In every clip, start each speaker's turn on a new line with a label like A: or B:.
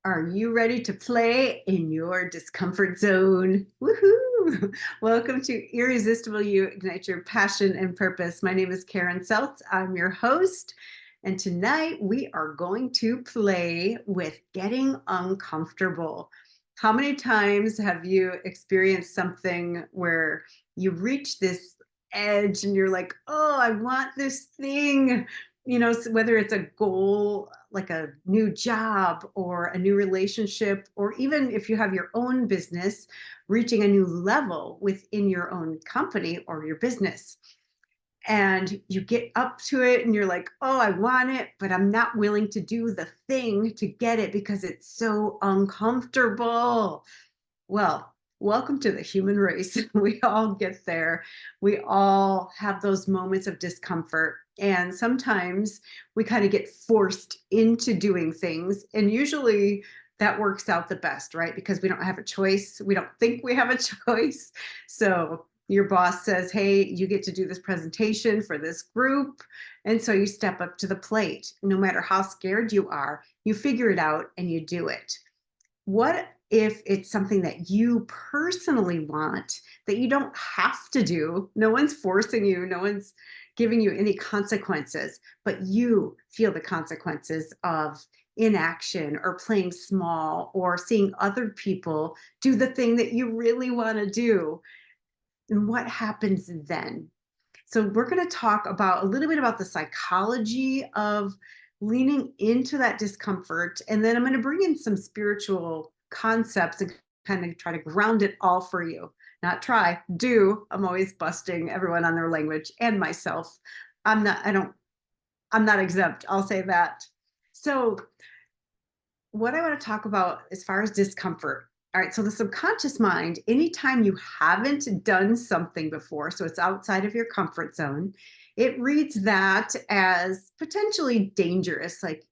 A: Are you ready to play in your discomfort zone? Woohoo! Welcome to Irresistible. You ignite your passion and purpose. My name is Karen Seltz. I'm your host. And tonight we are going to play with getting uncomfortable. How many times have you experienced something where you reach this edge and you're like, oh, I want this thing? Whether it's a goal like a new job or a new relationship, or even if you have your own business, reaching a new level within your own company or your business. And you get up to it and you're like, oh, I want it, but I'm not willing to do the thing to get it because it's so uncomfortable. Well, welcome to the human race. We all get there. We all have those moments of discomfort. And sometimes we kind of get forced into doing things. And usually that works out the best, right? Because we don't have a choice. We don't think we have a choice. So your boss says, hey, you get to do this presentation for this group. And so you step up to the plate. No matter how scared you are, you figure it out and you do it. What if it's something that you personally want that you don't have to do? No one's forcing you, no one's giving you any consequences, but you feel the consequences of inaction or playing small or seeing other people do the thing that you really want to do. And what happens then? So we're going to talk about a little bit about the psychology of leaning into that discomfort. And then I'm going to bring in some spiritual concepts and kind of try to ground it all for you. Not try, do. I'm always busting everyone on their language and myself. I'm not exempt. I'll say that. So what I want to talk about as far as discomfort. All right, so the subconscious mind, anytime you haven't done something before, so it's outside of your comfort zone, it reads that as potentially dangerous. Like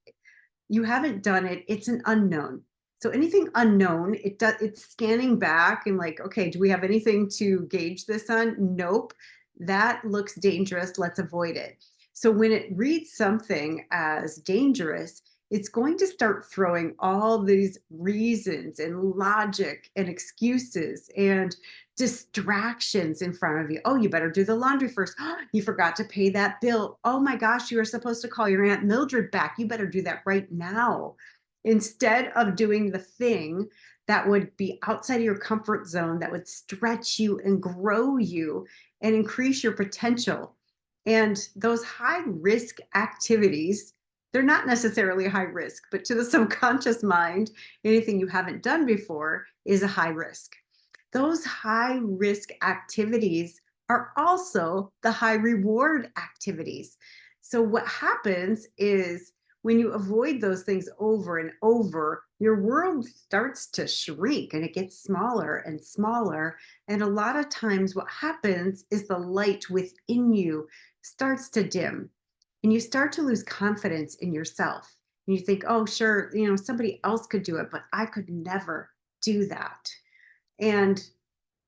A: you haven't done it, it's an unknown. So anything unknown, it's scanning back and like, okay, do we have anything to gauge this on? Nope. That looks dangerous. Let's avoid it. So when it reads something as dangerous, it's going to start throwing all these reasons and logic and excuses and distractions in front of you. Oh, you better do the laundry first. You forgot to pay that bill. Oh my gosh, you were supposed to call your Aunt Mildred back. You better do that right now. Instead of doing the thing that would be outside of your comfort zone, that would stretch you and grow you and increase your potential. And those high risk activities, they're not necessarily high risk, but to the subconscious mind, anything you haven't done before is a high risk. Those high risk activities are also the high reward activities. So what happens is when you avoid those things over and over, your world starts to shrink and it gets smaller and smaller. And a lot of times what happens is the light within you starts to dim and you start to lose confidence in yourself. And you think, oh, sure, somebody else could do it, but I could never do that. And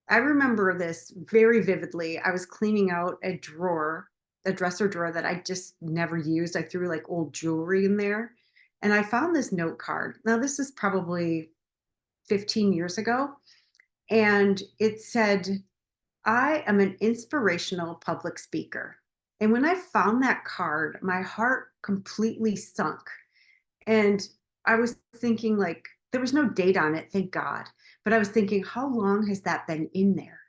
A: I remember this very vividly. I was cleaning out a dresser drawer that I just never used. I threw like old jewelry in there. And I found this note card. Now, this is probably 15 years ago. And it said, I am an inspirational public speaker. And when I found that card, my heart completely sunk. And I was thinking, like, there was no date on it, thank God. But I was thinking, how long has that been in there?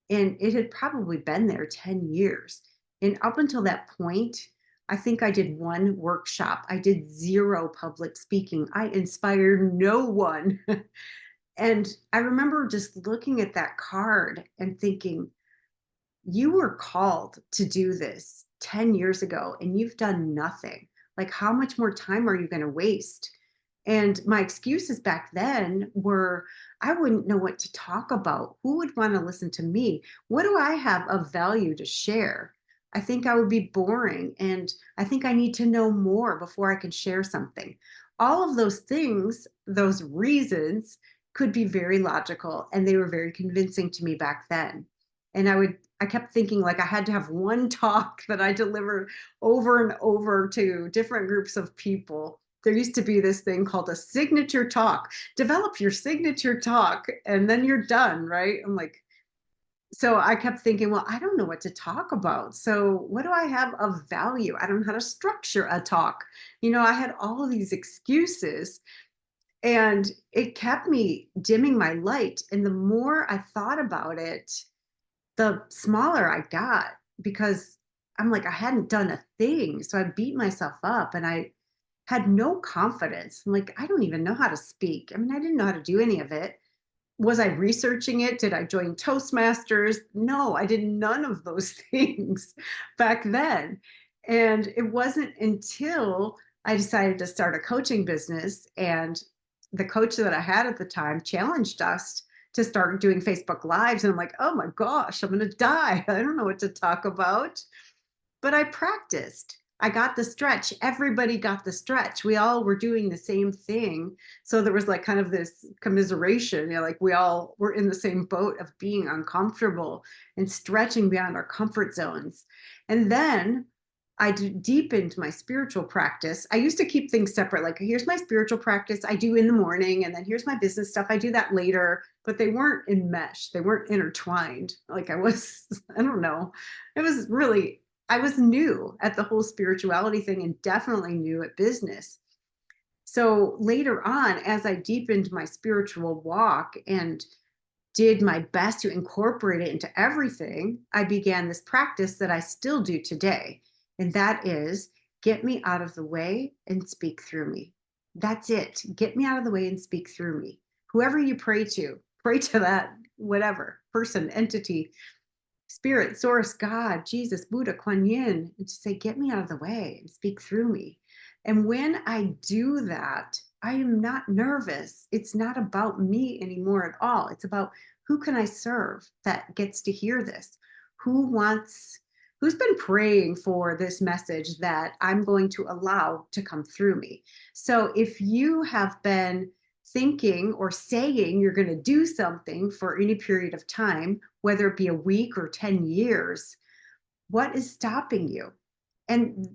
A: And it had probably been there 10 years. And up until that point, I think I did one workshop. I did zero public speaking. I inspired no one. And I remember just looking at that card and thinking, you were called to do this 10 years ago and you've done nothing. Like, how much more time are you going to waste? And my excuses back then were, I wouldn't know what to talk about. Who would want to listen to me? What do I have of value to share? I think I would be boring. And I think I need to know more before I can share something. All of those things, those reasons could be very logical and they were very convincing to me back then. And I kept thinking like I had to have one talk that I delivered over and over to different groups of people there used to be this thing called a signature talk. Develop your signature talk and then you're done, right? I'm like, so I kept thinking, well, I don't know what to talk about. So what do I have of value? I don't know how to structure a talk. I had all of these excuses and it kept me dimming my light. And the more I thought about it, the smaller I got because I'm like, I hadn't done a thing. So I beat myself up and I had no confidence. I'm like, I don't even know how to speak. I mean, I didn't know how to do any of it. Was I researching it? Did I join Toastmasters? No, I did none of those things back then. And it wasn't until I decided to start a coaching business and the coach that I had at the time challenged us to start doing Facebook Lives. And I'm like, oh my gosh, I'm going to die. I don't know what to talk about. But I practiced. I got the stretch. Everybody got the stretch. We all were doing the same thing. So there was like kind of this commiseration, like we all were in the same boat of being uncomfortable and stretching beyond our comfort zones. And then I deepened my spiritual practice. I used to keep things separate. Like, here's my spiritual practice I do in the morning, and then here's my business stuff. I do that later, but they weren't in mesh. They weren't intertwined. Like I don't know. It was really, I was new at the whole spirituality thing and definitely new at business. So later on, as I deepened my spiritual walk and did my best to incorporate it into everything, I began this practice that I still do today. And that is get me out of the way and speak through me. That's it. Get me out of the way and speak through me. Whoever you pray to that, whatever person, entity, spirit, source, God, Jesus, Buddha, Kuan Yin, and to say, get me out of the way and speak through me. And when I do that, I am not nervous. It's not about me anymore at all. It's about who can I serve that gets to hear this? Who's been praying for this message that I'm going to allow to come through me? So if you have been thinking or saying you're going to do something for any period of time, whether it be a week or 10 years, what is stopping you? And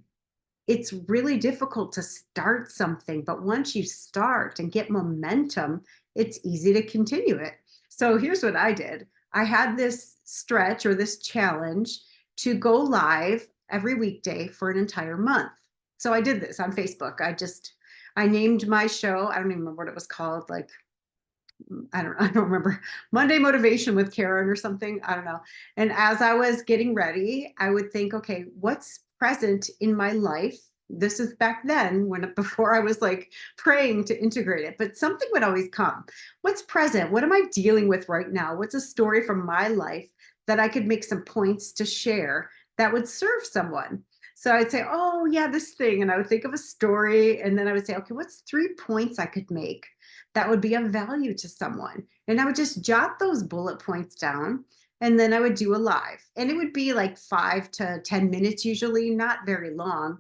A: it's really difficult to start something, but once you start and get momentum, it's easy to continue it. So here's what I did. I had this stretch or this challenge to go live every weekday for an entire month. So I did this on Facebook. I named my show, I don't even remember what it was called, like I don't remember, Monday Motivation with Karen or something. I don't know. And as I was getting ready, I would think, okay, what's present in my life? This is back then before I was like praying to integrate it, but something would always come. What's present? What am I dealing with right now? What's a story from my life that I could make some points to share that would serve someone? So I'd say, oh yeah, this thing. And I would think of a story. And then I would say, okay, what's 3 points I could make that would be of value to someone? And I would just jot those bullet points down. And then I would do a live. And it would be like 5 to 10 minutes, usually, not very long,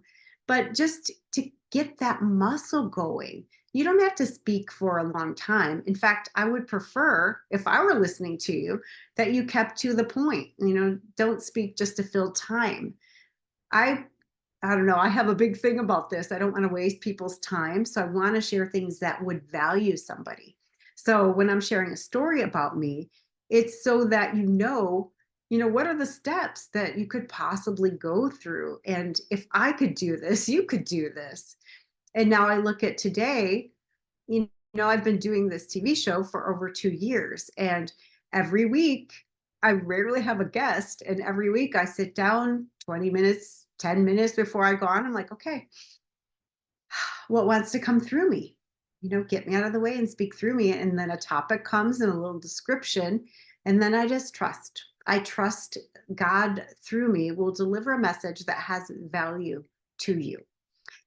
A: but just to get that muscle going. You don't have to speak for a long time. In fact, I would prefer, if I were listening to you, that you kept to the point. Don't speak just to fill time. I don't know. I have a big thing about this. I don't want to waste people's time. So I want to share things that would value somebody. So when I'm sharing a story about me, it's so that what are the steps that you could possibly go through? And if I could do this, you could do this. And now I look at today, I've been doing this TV show for over 2 years. And every week, I rarely have a guest. And every week I sit down 20 minutes, 10 minutes before I go on. I'm like, okay, what wants to come through me? Get me out of the way and speak through me. And then a topic comes and a little description. And then I just trust. I trust God through me will deliver a message that has value to you.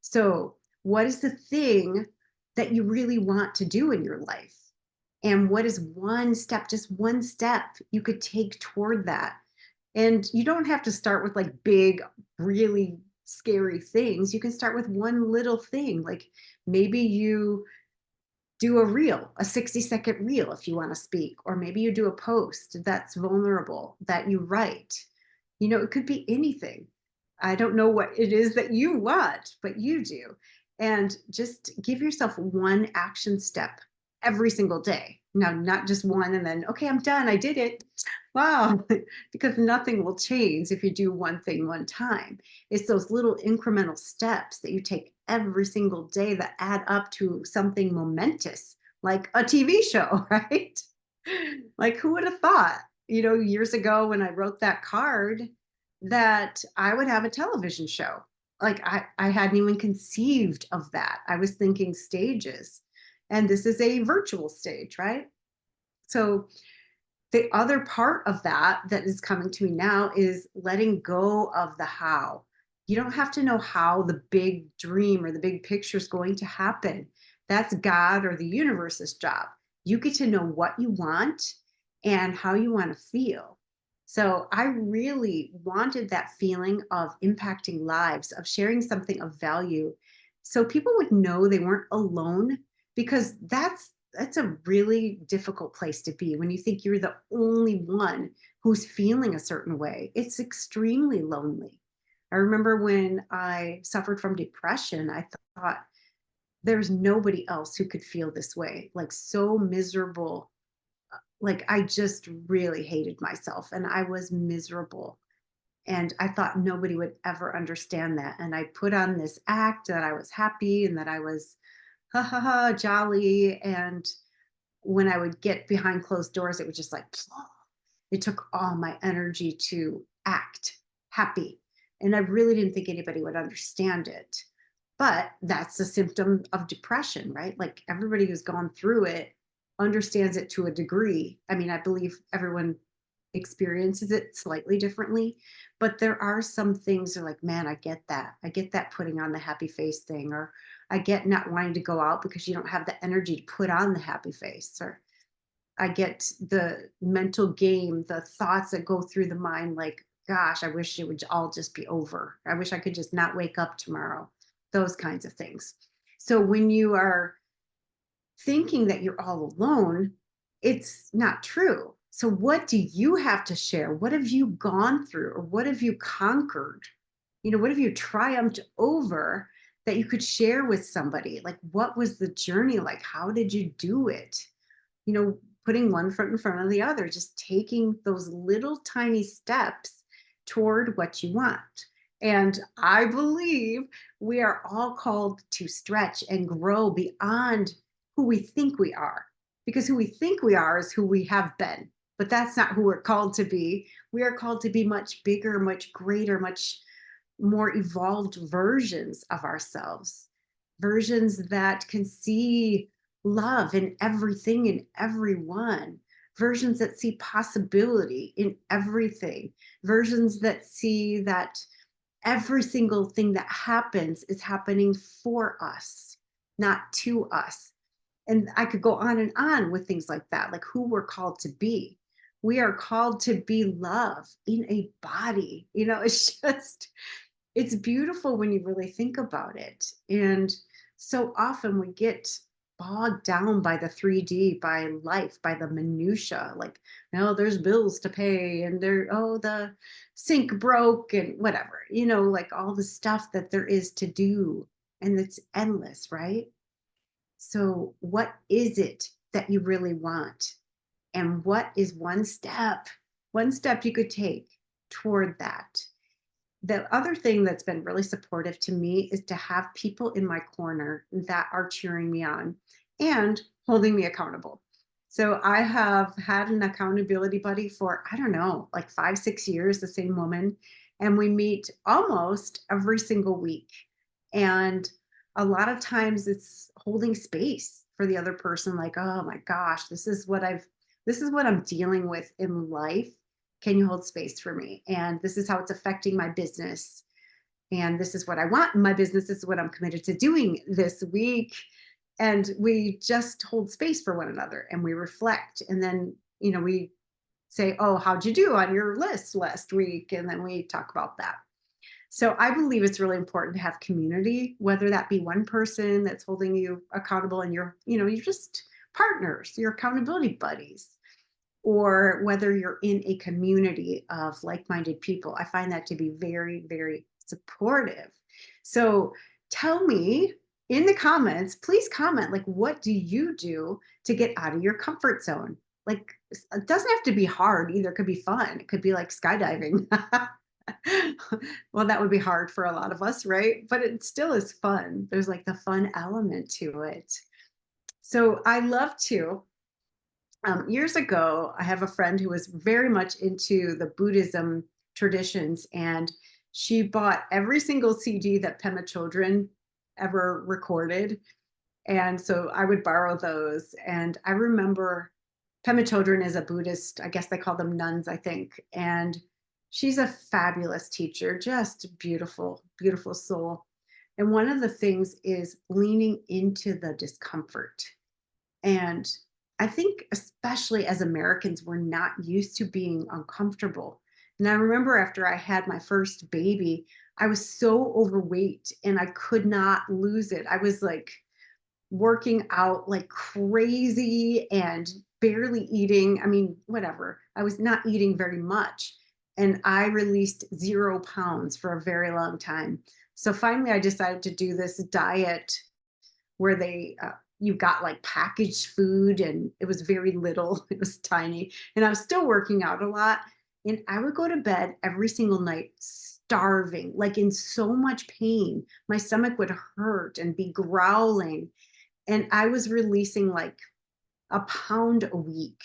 A: So what is the thing that you really want to do in your life? And what is one step, just one step you could take toward that? And you don't have to start with like big, really scary things. You can start with one little thing. Like maybe you do a 60-second reel if you want to speak, or maybe you do a post that's vulnerable that you write. It could be anything. I don't know what it is that you want, but you do. and just give yourself one action step every single day. Now, not just one and then, okay, I'm done. I did it. Wow. Because nothing will change if you do one thing one time. It's those little incremental steps that you take every single day that add up to something momentous, like a TV show, right? Like, who would have thought, years ago when I wrote that card, that I would have a television show? Like, I hadn't even conceived of that. I was thinking stages, and this is a virtual stage, right? So, the other part of that is coming to me now is letting go of the how. You don't have to know how the big dream or the big picture is going to happen. That's God or the universe's job. You get to know what you want and how you want to feel. So I really wanted that feeling of impacting lives, of sharing something of value, so people would know they weren't alone, because that's a really difficult place to be when you think you're the only one who's feeling a certain way. It's extremely lonely. I remember when I suffered from depression, I thought there's nobody else who could feel this way, like so miserable. Like I just really hated myself and I was miserable. And I thought nobody would ever understand that. And I put on this act that I was happy and that I was ha ha ha jolly. And when I would get behind closed doors, it was just like, it took all my energy to act happy. And I really didn't think anybody would understand it. But that's a symptom of depression, right? Like everybody who's gone through it understands it to a degree. I mean, I believe everyone experiences it slightly differently, but there are some things that are like, man, I get that. I get that putting on the happy face thing, or I get not wanting to go out because you don't have the energy to put on the happy face, or I get the mental game, the thoughts that go through the mind, like, gosh, I wish it would all just be over. I wish I could just not wake up tomorrow. Those kinds of things. So when you are thinking that you're all alone, it's not true. So, what do you have to share? What have you gone through, or what have you conquered? What have you triumphed over that you could share with somebody? Like, what was the journey like? How did you do it? Putting one foot in front of the other, just taking those little tiny steps toward what you want. And I believe we are all called to stretch and grow beyond who we think we are, because who we think we are is who we have been, but that's not who we're called to be. We are called to be much bigger, much greater, much more evolved versions of ourselves, versions that can see love in everything and everyone, versions that see possibility in everything, versions that see that every single thing that happens is happening for us, not to us. And I could go on and on with things like that, like who we're called to be. We are called to be love in a body. It's beautiful when you really think about it. And so often we get bogged down by the 3D, by life, by the minutia. Like, no, there's bills to pay, and the sink broke, and whatever, like all the stuff that there is to do. And it's endless, right? So, what is it that you really want? And what is one step you could take toward that? The other thing that's been really supportive to me is to have people in my corner that are cheering me on and holding me accountable. So I have had an accountability buddy for, I don't know, like 5, 6 years, the same woman. And we meet almost every single week. And a lot of times it's holding space for the other person, like, oh my gosh, this is what I'm dealing with in life. Can you hold space for me? And this is how it's affecting my business. And this is what I want in my business. This is what I'm committed to doing this week. And we just hold space for one another and we reflect. And then, we say, oh, how'd you do on your list last week? And then we talk about that. So I believe it's really important to have community, whether that be one person that's holding you accountable and you're just partners, your accountability buddies, or whether you're in a community of like-minded people. I find that to be very, very supportive. So tell me, in the comments, please comment, like, what do you do to get out of your comfort zone? Like, it doesn't have to be hard either. It could be fun. It could be like skydiving. Well, that would be hard for a lot of us, right? But it still is fun. There's like the fun element to it. So I love to. Years ago, I have a friend who was very much into the Buddhism traditions, and she bought every single CD that Pema Chödrön ever recorded. And so I would borrow those. And I remember Pema Chödrön is a Buddhist, I guess they call them nuns, I think. And she's a fabulous teacher, just beautiful, beautiful soul. And one of the things is leaning into the discomfort. And I think, especially as Americans, we're not used to being uncomfortable. And I remember after I had my first baby, I was so overweight and I could not lose it. I was like working out like crazy and barely eating. I mean, whatever. I was not eating very much. And I released 0 pounds for a very long time. So finally, I decided to do this diet where you got like packaged food, and it was very little. It was tiny. And I was still working out a lot. And I would go to bed every single night starving, like in so much pain. My stomach would hurt and be growling. And I was releasing like 1 pound a week.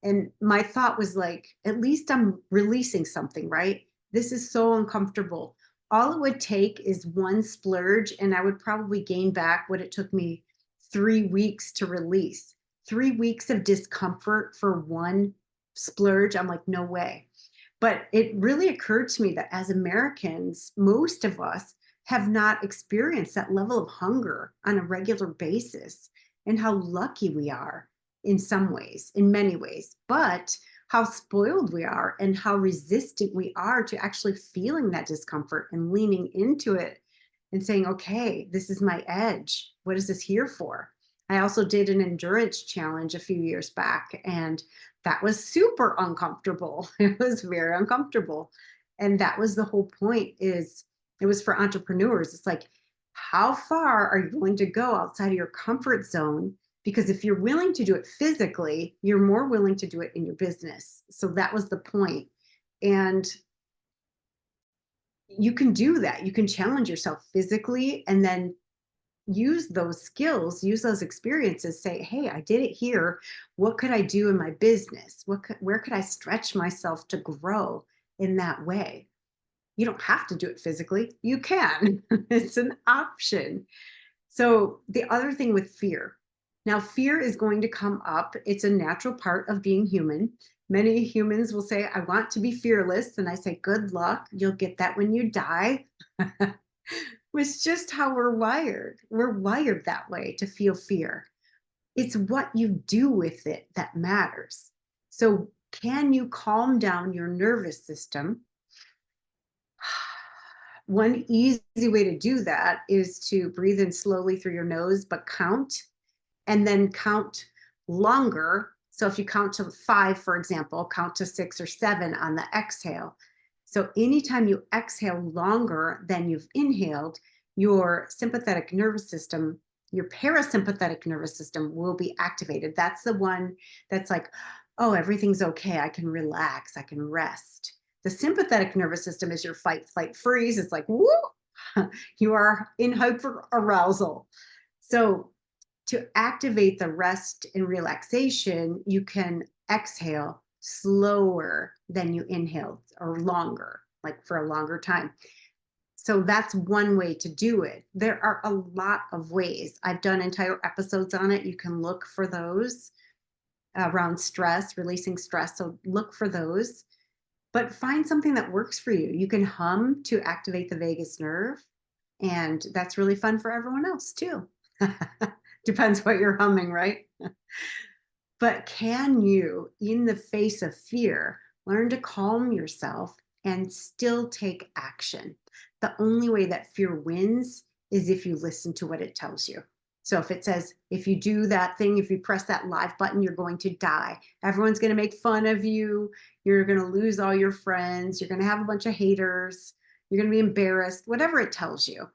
A: And my thought was like, at least I'm releasing something, right? This is so uncomfortable. All it would take is one splurge, and I would probably gain back what it took me 3 weeks to release. 3 weeks of discomfort for one splurge. I'm like, no way. But it really occurred to me that as Americans, most of us have not experienced that level of hunger on a regular basis, and how lucky we are in some ways, in many ways, but how spoiled we are and how resistant we are to actually feeling that discomfort and leaning into it and saying, okay, this is my edge. What is this here for? I also did an endurance challenge a few years back, and that was super uncomfortable. It was very uncomfortable. And that was the whole point. Is it was for entrepreneurs. It's like, how far are you willing to go outside of your comfort zone? Because if you're willing to do it physically, you're more willing to do it in your business. So that was the point. And you can do that. You can challenge yourself physically and then use those skills, use those experiences, say, hey, I did it here. What could I do in my business? Where could I stretch myself to grow in that way? You don't have to do it physically. You can. It's an option. So the other thing with fear. Now, fear is going to come up. It's a natural part of being human. Many humans will say, I want to be fearless. And I say, good luck. You'll get that when you die. It's just how we're wired. We're wired that way, to feel fear. It's what you do with it that matters. So can you calm down your nervous system? One easy way to do that is to breathe in slowly through your nose, but count, and then count longer. So if you count to 5, for example, count to 6 or 7 on the exhale. So anytime you exhale longer than you've inhaled, your sympathetic nervous system, your parasympathetic nervous system will be activated. That's the one that's like, oh, everything's okay. I can relax. I can rest. The sympathetic nervous system is your fight, flight, freeze. It's like, woo, you are in hyper arousal. So to activate the rest and relaxation, you can exhale slower than you inhaled, or longer, like for a longer time. So that's one way to do it. There are a lot of ways. I've done entire episodes on it. You can look for those around stress, releasing stress. So look for those, but find something that works for you. You can hum to activate the vagus nerve, and that's really fun for everyone else too. Depends what you're humming, right? But can you, in the face of fear, learn to calm yourself and still take action? The only way that fear wins is if you listen to what it tells you. So if it says, if you do that thing, if you press that live button, you're going to die. Everyone's going to make fun of you. You're going to lose all your friends. You're going to have a bunch of haters. You're going to be embarrassed, whatever it tells you.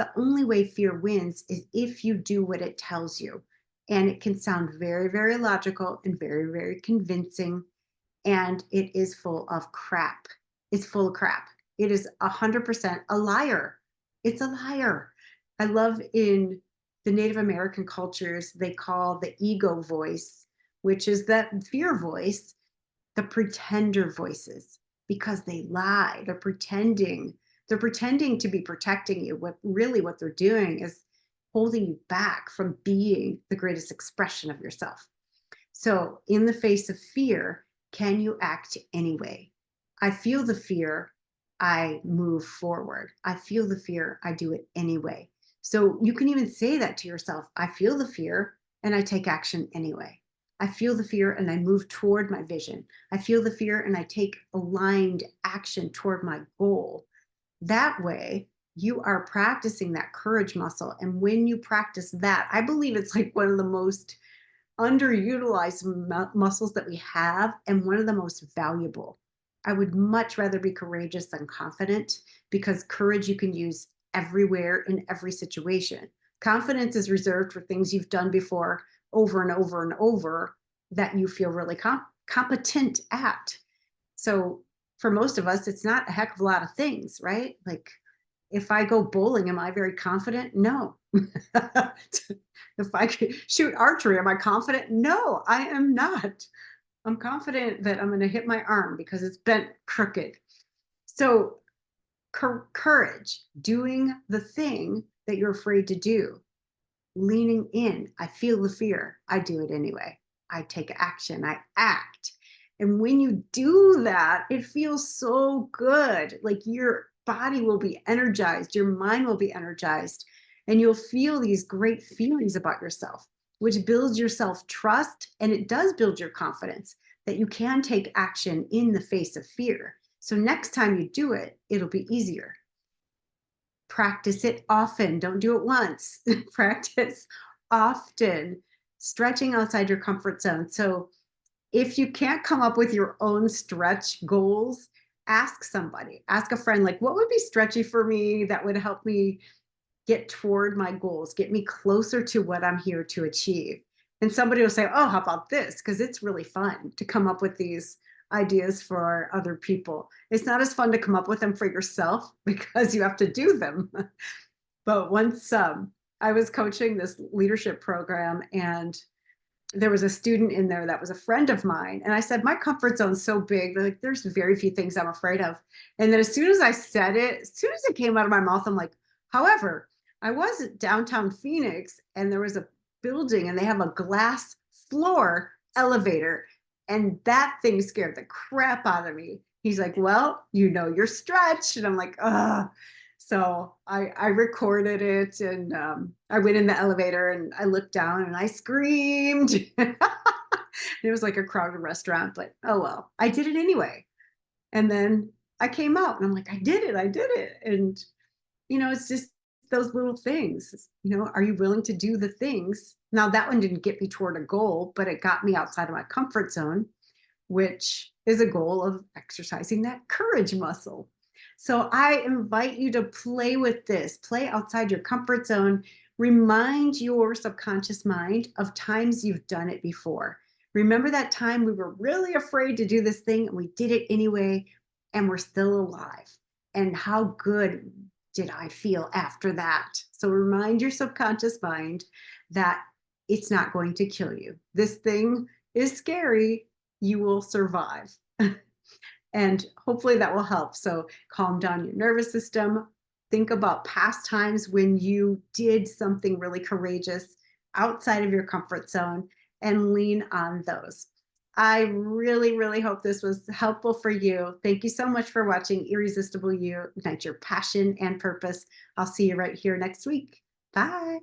A: The only way fear wins is if you do what it tells you. And it can sound very, very logical and very, very convincing. And it is full of crap. It's full of crap. It is 100% a liar. It's a liar. I love in the Native American cultures, they call the ego voice, which is that fear voice, the pretender voices, because they lie. They're pretending. They're pretending to be protecting you. What they're doing is holding you back from being the greatest expression of yourself. So, in the face of fear, can you act anyway? I feel the fear, I move forward. I feel the fear, I do it anyway. So, you can even say that to yourself. I feel the fear and I take action anyway. I feel the fear and I move toward my vision. I feel the fear and I take aligned action toward my goal. That way, you are practicing that courage muscle. And when you practice that, I believe it's like one of the most underutilized muscles that we have and one of the most valuable. I would much rather be courageous than confident, because courage you can use everywhere in every situation. Confidence is reserved for things you've done before over and over and over that you feel really competent at. So for most of us, it's not a heck of a lot of things, right? Like, if I go bowling, am I very confident? No. If I could shoot archery, am I confident? No, I am not. I'm confident that I'm going to hit my arm because it's bent crooked. So courage, doing the thing that you're afraid to do, leaning in. I feel the fear. I do it anyway. I take action. I act. And when you do that, it feels so good. Like your body will be energized, your mind will be energized, and you'll feel these great feelings about yourself, which builds your self-trust, and it does build your confidence that you can take action in the face of fear. So next time you do it, it'll be easier. Practice it often. Don't do it once. Practice often. Stretching outside your comfort zone. So if you can't come up with your own stretch goals, ask somebody, ask a friend, like, what would be stretchy for me that would help me get toward my goals, get me closer to what I'm here to achieve. And somebody will say, oh, how about this? Because it's really fun to come up with these ideas for other people. It's not as fun to come up with them for yourself because you have to do them. But once I was coaching this leadership program, and there was a student in there that was a friend of mine. And I said, my comfort zone's so big. Like, there's very few things I'm afraid of. And then as soon as I said it, as soon as it came out of my mouth, I'm like, however, I was at downtown Phoenix and there was a building and they have a glass floor elevator. And that thing scared the crap out of me. He's like, well, you're stretched. And I'm like, ugh. So I recorded it, and I went in the elevator and I looked down and I screamed. It was like a crowded restaurant, but oh well, I did it anyway. And then I came out and I'm like, I did it. And, it's just those little things, are you willing to do the things? Now that one didn't get me toward a goal, but it got me outside of my comfort zone, which is a goal of exercising that courage muscle. So I invite you to play with this, play outside your comfort zone, remind your subconscious mind of times you've done it before. Remember that time we were really afraid to do this thing and we did it anyway, and we're still alive. And how good did I feel after that? So remind your subconscious mind that it's not going to kill you. This thing is scary. You will survive. And hopefully that will help. So calm down your nervous system. Think about past times when you did something really courageous outside of your comfort zone and lean on those. I really, really hope this was helpful for you. Thank you so much for watching Irresistible You, Ignite Your Passion and Purpose. I'll see you right here next week. Bye.